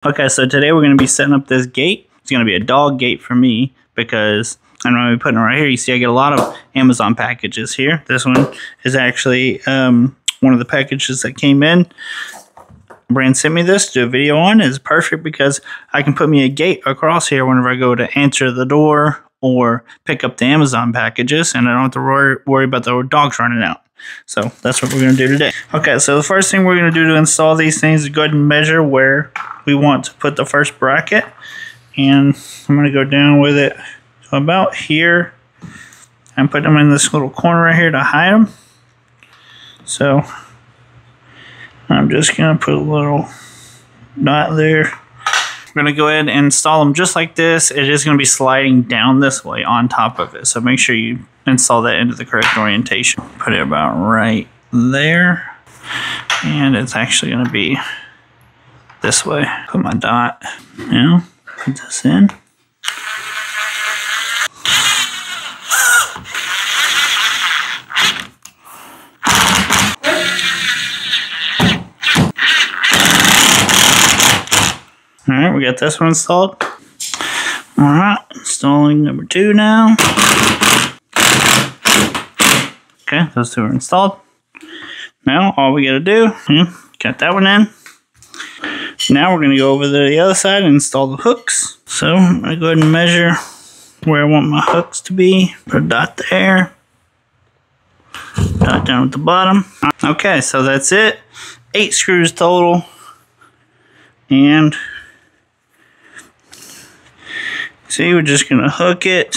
Okay, so today we're going to be setting up this gate. It's going to be a dog gate for me because I'm going to be putting it right here. You see I get a lot of Amazon packages here. This one is actually one of the packages that came in. Brand sent me this to do a video on. It's perfect because I can put me a gate across here whenever I go to answer the door or pick up the Amazon packages, and I don't have to worry about the dogs running out. So that's what we're going to do today. Okay, so the first thing we're going to do to install these things is go ahead and measure where we want to put the first bracket. And I'm going to go down with it to about here and put them in this little corner right here to hide them. So I'm just going to put a little dot there. We're going to go ahead and install them just like this. It is going to be sliding down this way on top of it. So make sure you install that into the correct orientation. Put it about right there. And it's actually going to be this way. Put my dot. Now, put this in. Alright, we got this one installed. Alright, installing number 2 now. Okay, those 2 are installed. Now, all we gotta do, got that one in. Now we're gonna go over to the other side and install the hooks. So, I'm gonna go ahead and measure where I want my hooks to be. Put a dot there. Dot down at the bottom. Okay, so that's it. 8 screws total. And see, we're just going to hook it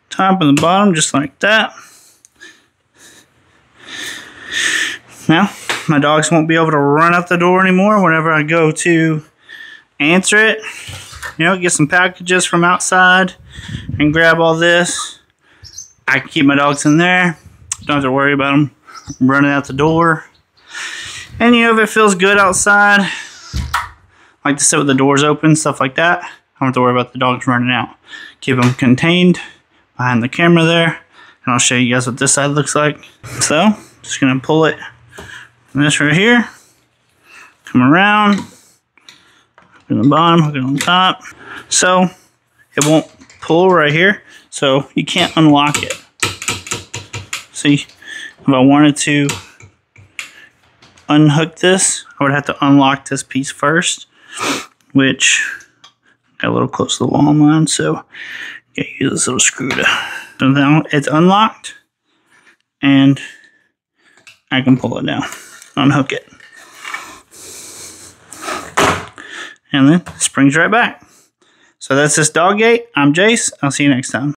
top and the bottom just like that. Now, my dogs won't be able to run out the door anymore whenever I go to answer it. You know, get some packages from outside and grab all this. I can keep my dogs in there. Don't have to worry about them running out the door. And you know, if it feels good outside, I like to sit with the doors open, stuff like that. I don't have to worry about the dogs running out. Keep them contained behind the camera there. And I'll show you guys what this side looks like. So, just going to pull it from this right here. Come around. Hook it on the bottom, hook it on top. So, it won't pull right here. So, you can't unlock it. See, if I wanted to unhook this, I would have to unlock this piece first. Which got a little close to the wall on mine, so you gotta use this little screw to. So now it's unlocked, and I can pull it down, unhook it, and then it springs right back. So that's this dog gate. I'm Jace. I'll see you next time.